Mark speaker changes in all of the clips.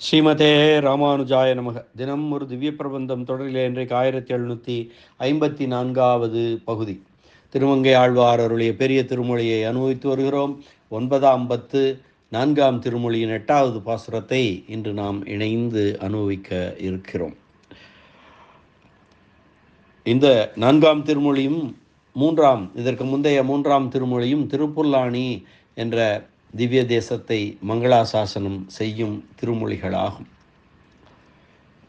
Speaker 1: ஸ்ரீமதே ராமானுஜாய நமக. தினம் ஒரு திவ்ய பிரபந்தம் தொடரில் இன்றைக்கு 1754வது பகுதி. திருமங்கை ஆழ்வார் அருளிய பெரிய திருமொழியை அனுபவித்து வருகிறோம். 9ஆம் பத்து 4ஆம் திருமொழியின் 8வது பாசுரத்தை இன்று நாம் இணைந்து அனுபவிக்க இருக்கிறோம். இந்த 4ஆம் திருமொழியும் இதற்கு முந்தைய 3ஆம் திருமொழியும் திருப்புல்லாணி என்ற திவ்ய தேசத்தை மங்களாசாசனம் செய்யும் திருமொழிகளாகும்.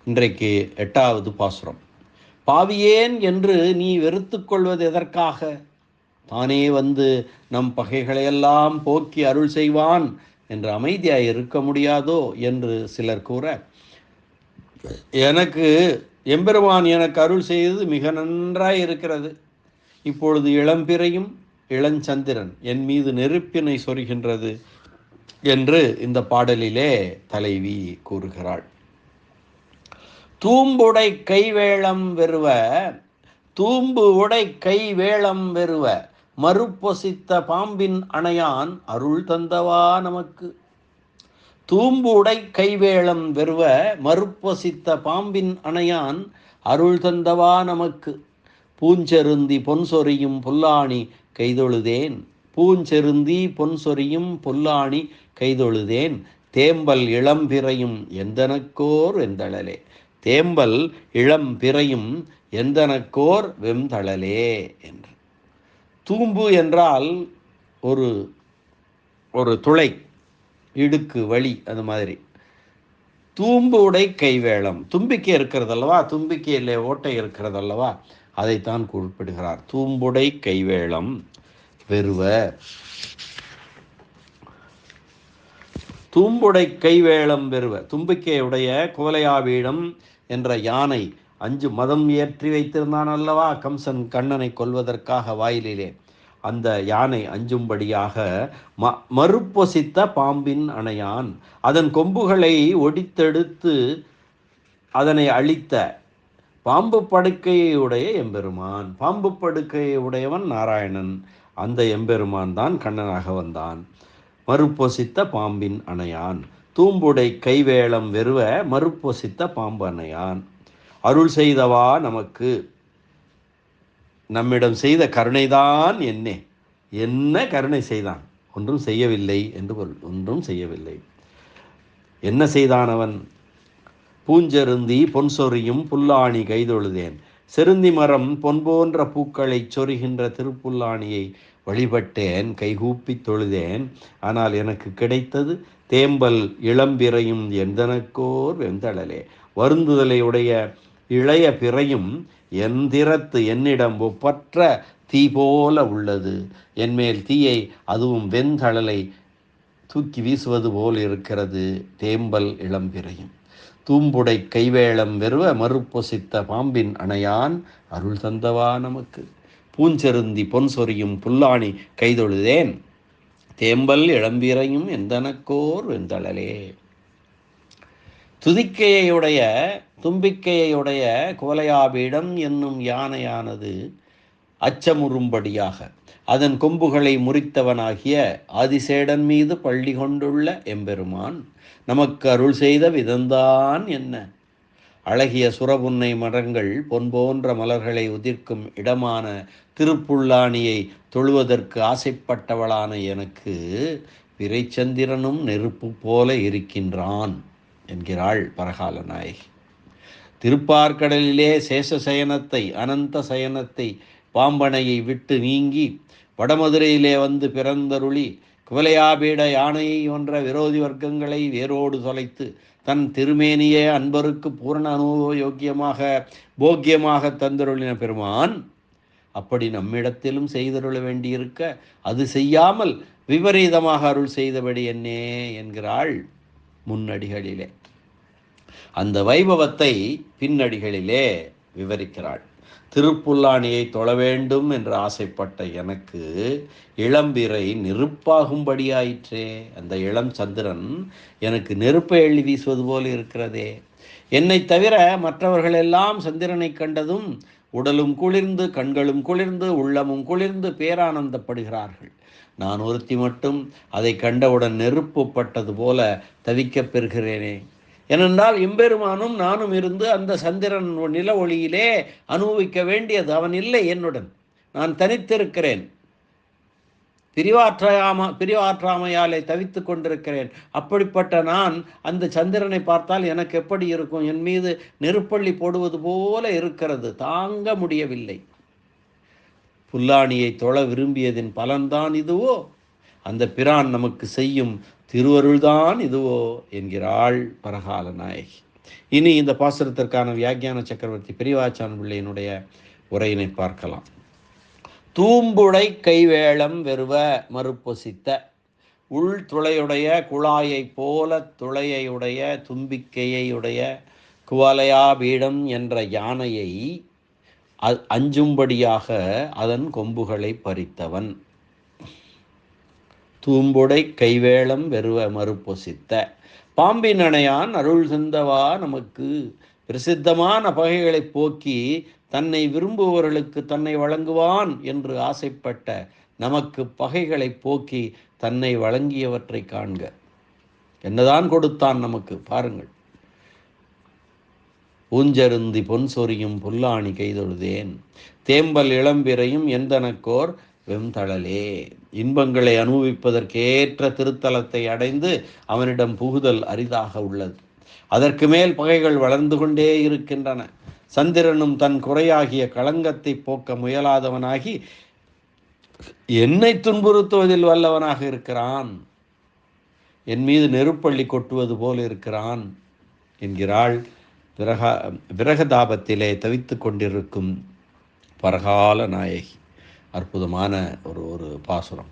Speaker 1: இன்றைக்கு 8வது பாசுரம். பாவியேன் என்று நீ வெறுத்து கொள்வது எதற்காக? தானே வந்து நம் பகைகளையெல்லாம் போக்கி அருள் செய்வான் என்று அமைதியாய் இருக்க முடியாதோ என்று சிலர் கூற, எம்பெருமான் எனக்கு அருள் செய்தது மிக நன்றாய் இருக்கிறது. இப்பொழுது இளம்பிறையும் இளஞ்சந்திரன் என் மீது நெருப்பினை சொருகின்றது என்று இந்த பாடலிலே தலைவி கூறுகிறாள். தூம்பு உடை கைவேளம் வெறுவ மறுப்பொசித்த பாம்பின் அணையான் அருள் தந்தவா நமக்கு. தூம்பு உடை கைவேளம் வெறுவ மறுப்பொசித்த பாம்பின் அணையான் அருள் தந்தவா நமக்கு. பூஞ்செருந்தி பொன்சொரியும் புல்லாணி கைதொழுதேன். பூஞ்செருந்தி பொன்சொரியும் புல்லாணி கைதொழுதேன். தேம்பல் இளம்பிறையும் எந்தனக்கோர் வெந்தளலே. தேம்பல் இளம்பிறையும் எந்தனக்கோர் வெந்தளலே என்று. தூம்பு என்றால் ஒரு துளை, இடுக்கு, வழி, அது மாதிரி. தூம்பு உடை கைவேளம், தும்பிக்கை இருக்கிறதல்லவா, தும்பிக்கையிலே ஓட்டை இருக்கிறதல்லவா, அதைத்தான் குறிப்பிடுகிறார். தூம்புடை கைவேளம் வெறுவ. தூம்புடை கைவேளம் வெறுவ, தும்பிக்கையுடைய குவலையாபீடம் என்ற யானை 5 மதம் ஏற்றி வைத்திருந்தான் அல்லவா கம்சன் கண்ணனை கொல்வதற்காக வாயிலிலே. அந்த யானை அஞ்சும்படியாக மறுப்பொசித்த பாம்பின் அணையான், அதன் கொம்புகளை ஒடித்தெடுத்து அதனை அழித்த பாம்பு படுக்கையை உடைய எம்பெருமான். பாம்பு படுக்கையை உடையவன் நாராயணன். அந்த எம்பெருமான் தான் கண்ணனாக வந்தான். மறுப்பொசித்த பாம்பின் அணையான். தூம்புடை கைவேளம் வெறுவ மறுப்பொசித்த பாம்பு அணையான். அருள் செய்தவா நமக்கு. நம்மிடம் செய்த கருணைதான் என்ன கருணை செய்தான்? ஒன்றும் செய்யவில்லை என்று பொருள். ஒன்றும் செய்யவில்லை. என்ன செய்தான் அவன்? பூஞ்செருந்தி பொன்சொரியும் புல்லாணி கைதொழுதேன். செருந்தி மரம் பொன் போன்ற பூக்களை சொருகின்ற திருப்புல்லாணியை வழிபட்டேன், கைகூப்பி தொழுதேன். ஆனால் எனக்கு கிடைத்தது தேம்பல் இளம்பிறையும் எந்தனக்கோர் வெந்தளலே. வருந்துதலையுடைய இளைய பிறையும் எந்திரத்து என்னிடம் ஒப்பற்ற தீ போல உள்ளது. என்மேல் தீயை, அதுவும் வெந்தளலை தூக்கி வீசுவது போல் இருக்கிறது. தேம்பல் இளம்பிறையும். தூம்புடை கைவேளம் வெறுவ மறுப்பொசித்த பாம்பின் அணையான் அருள் தந்தவா நமக்கு. பூஞ்செருந்தி பொன்சொரியும் புல்லாணி கைதொழுதேன். தேம்பல் இளம்பிறையும் எந்தனக்கோர் வெந்தளலே. தும்பிக்கையுடைய குவலையாபீடம் என்னும் யானையானது அச்சமுறும்படியாக அதன் கொம்புகளை முறித்தவனாகிய ஆதிசேடன் மீது பள்ளி கொண்டுள்ள எம்பெருமான் நமக்கு அருள் செய்த விதந்தான் என்ன? அழகிய சுரபுன்னை மரங்கள் பொன் போன்ற மலர்களை உதிர்க்கும் இடமான திருப்புல்லாணியை தொழுவதற்கு ஆசைப்பட்டவளான எனக்கு விரைச்சந்திரனும் நெருப்பு போல இருக்கின்றான் என்கிறாள் பரகால நாயகி. திருப்பார்கடலிலே சேஷசயனத்தை, அனந்த சயனத்தை, பாம்பனையை விட்டு நீங்கி வடமதுரையிலே வந்து பிறந்தருளி குவலையாபீட யானையை போன்ற விரோதி வர்க்கங்களை வேரோடு தொலைத்து தன் திருமேனியே அன்பருக்கு பூரண அனுபவ போக்கியமாக தந்தருளின பெருமான் அப்படி நம்மிடத்திலும் செய்தருள வேண்டியிருக்க அது செய்யாமல் விபரீதமாக அருள் செய்தபடி என்னே என்கிறாள் முன்னடிகளிலே. அந்த வைபவத்தை பின்னடிகளிலே விவரிக்கிறாள். திருப்புல்லாணியை தொழ வேண்டும் என்று ஆசைப்பட்ட எனக்கு இளம்பிறை நெருப்பாகும்படியாயிற்றே. அந்த இளம் சந்திரன் எனக்கு நெருப்பை எள்ளி வீசுவது போல் இருக்கிறதே. என்னை தவிர மற்றவர்கள் எல்லாம் சந்திரனை கண்டதும் உடலும் குளிர்ந்து, கண்களும் குளிர்ந்து, உள்ளமும் குளிர்ந்து பேரானந்தப்படுகிறார்கள். நான் ஒருத்தி மட்டும் அதை கண்டவுடன் நெருப்பு பட்டது போல தவிக்கப் பெறுகிறேனே. ஏனென்றால் எம்பெருமானும் நானும் இருந்து அந்த சந்திரன் நில ஒளியிலே அனுபவிக்க வேண்டியது. அவன் இல்லை என்னுடன், நான் தனித்திருக்கிறேன். பிரிவாற்றாமையாலே தவித்து கொண்டிருக்கிறேன். அப்படிப்பட்ட நான் அந்த சந்திரனை பார்த்தால் எனக்கு எப்படி இருக்கும்? என் மீது நெருப்பள்ளி போடுவது போல இருக்கிறது, தாங்க முடியவில்லை. புல்லாணியை தொழ விரும்பியதின் பலன்தான் இதுவோ? அந்த பிரான் நமக்கு செய்யும் திருவருள்தான் இதுவோ என்கிறாள் பரகால நாயகி. இனி இந்த பாசுரத்திற்கான வியாக்கியான சக்கரவர்த்தி பெரியவாச்சான் பிள்ளையினுடைய உரையினை பார்க்கலாம். தூம்புடை கைவேளம் வெறுவ மறுப்பொசித்த உள் துளையுடைய குழாயைப் போல துளையுடைய தும்பிக்கையுடைய குவலையாபீடம் என்ற யானையை அஞ்சும்படியாக அதன் கொம்புகளை பறித்தவன். தூம்புடை கைவேளம் வெறுவ மறுப்பொசித்த பாம்பின் அணையான் அருள் தந்தவா நமக்கு. பிரசித்தமான பகைகளை போக்கி தன்னை விரும்புபவர்களுக்கு தன்னை வழங்குவான் என்று ஆசைப்பட்ட நமக்கு பகைகளை போக்கி தன்னை வழங்கியவற்றை காண்க. என்னதான் கொடுத்தான் நமக்கு பாருங்கள். ஊஞ்சருந்தி பொன் சொரியும் புல்லாணி கைதொழுதேன், தேம்பல் இளம்பிரையும் எந்தனக்கோர் வெம்தளலே. இன்பங்களை அனுபவிப்பதற்கேற்ற திருத்தலத்தை அடைந்து அவனிடம் புகுதல் அரிதாக உள்ளது. அதற்கு மேல் பகைகள் வளர்ந்து கொண்டே இருக்கின்றன. சந்திரனும் தன் குறையாகிய களங்கத்தை போக்க முயலாதவனாகி என்னை துன்புறுத்துவதில் வல்லவனாக இருக்கிறான். என் மீது நெருப்பள்ளி கொட்டுவது போல் இருக்கிறான் என்கிறாள் விரகதாபத்திலே தவித்து கொண்டிருக்கும் பரகால நாயகி. அற்புதமான ஒரு பாசுரம்.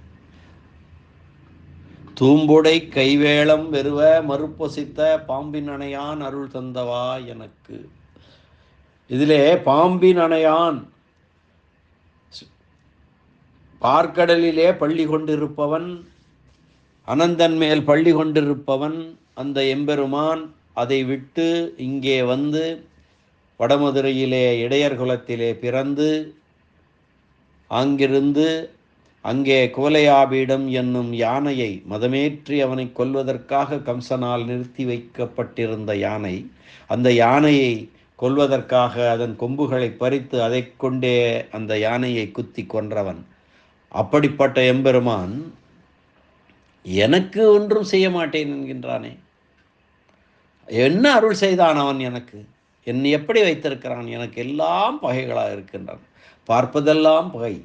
Speaker 1: தூம்புடை கைவேளம் வெறுவ மறுப்பொசித்த பாம்பின் அணையான் அருள் தந்தவா எனக்கு. இதிலே பாம்பின் அணையான், பார்க்கடலிலே பள்ளி கொண்டிருப்பவன், அனந்தன் மேல் பள்ளி கொண்டிருப்பவன் அந்த எம்பெருமான் அதை விட்டு இங்கே வந்து வடமதுரையிலே இடையர் குலத்திலே பிறந்து அங்கிருந்து அங்கே குவலையாபீடம் என்னும் யானையை மதமேற்றி அவனை கொல்வதற்காக கம்சனால் நிறுத்தி வைக்கப்பட்டிருந்த யானை, அந்த யானையை கொல்வதற்காக அதன் கொம்புகளை பறித்து அதை கொண்டே அந்த யானையை குத்தி கொன்றவன். அப்படிப்பட்ட எம்பெருமான் எனக்கு ஒன்றும் செய்ய மாட்டேன் என்கின்றானே. என்ன அருள் செய்தான் அவன் எனக்கு? என்னை எப்படி வைத்திருக்கிறான்? எனக்கு எல்லாம் பகைகளாக இருக்கின்றன. பார்ப்பதெல்லாம் பகை.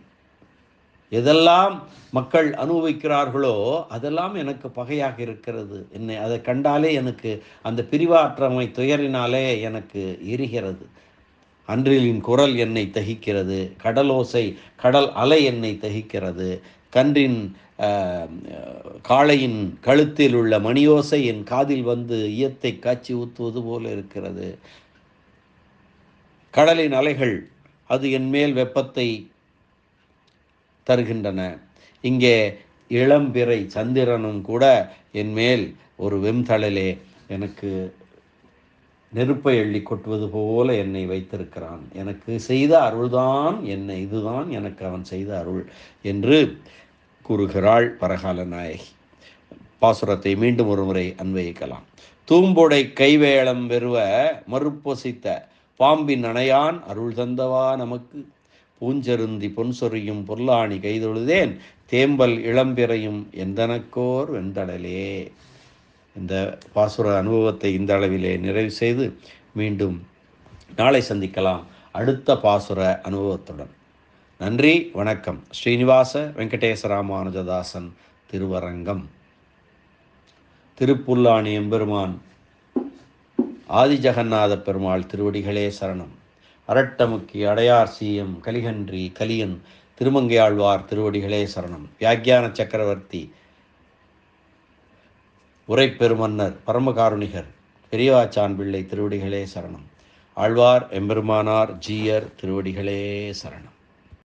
Speaker 1: எதெல்லாம் மக்கள் அனுபவிக்கிறார்களோ அதெல்லாம் எனக்கு பகையாக இருக்கிறது. என்னை அதை கண்டாலே எனக்கு அந்த பிரிவாற்றமை துயரினாலே எனக்கு எரிகிறது. அன்றிலின் குரல் என்னை தகிக்கிறது, கடலோசை கடல் அலை என்னை தகிக்கிறது, கன்றின் காளையின் கழுத்தில் உள்ள மணியோசை என் காதில் வந்து ஈயத்தை காய்ச்சி ஊற்றுவது போல இருக்கிறது. கடலின் அலைகள் அது என் மேல் வெப்பத்தை தருகின்றன. இங்கே இளம்பிறை சந்திரனும் கூட என் மேல் ஒரு வெம்தளலே எனக்கு நெருப்பை எள்ளி கொட்டுவது போல என்னை வைத்திருக்கிறான். எனக்கு செய்த அருள்தான் என்னை, இதுதான் எனக்கு அவன் செய்த அருள் என்று கூறுகிறாள் பரகால நாயகி. பாசுரத்தை மீண்டும் ஒரு முறை அன்வயிக்கலாம். தூம்புடை கைவேளம் வெறுவ மறுப்பொசித்த பாம்பின் அணையான் அருள் தந்தவா நமக்கு. பூஞ்சருந்தி பொன் சொரியும் பொல்லாணி கைதொழுதேன், தேம்பல் இளம்பிறையும் எந்தனக்கோர் வெண்தடலே. இந்த பாசுர அனுபவத்தை இந்த அளவிலே நிறைவு செய்து மீண்டும் நாளை சந்திக்கலாம் அடுத்த பாசுர அனுபவத்துடன். நன்றி, வணக்கம். ஸ்ரீனிவாச வெங்கடேச ராமானுஜதாசன் திருவரங்கம். திருப்புல்லாணி எம்பெருமான் ஆதி ஜகநாத பெருமாள் திருவடிகளே சரணம். அரட்டமுக்கி அடையார் சீயம் கலிகன்றி கலியன் திருமங்கையாழ்வார் திருவடிகளே சரணம். வியாக்கியான சக்கரவர்த்தி உரைப்பெருமன்னர் பரமகாருணிகர் பெரியவாச்சான் பிள்ளை திருவடிகளே சரணம். ஆழ்வார் எம்பெருமானார் ஜீயர் திருவடிகளே சரணம்.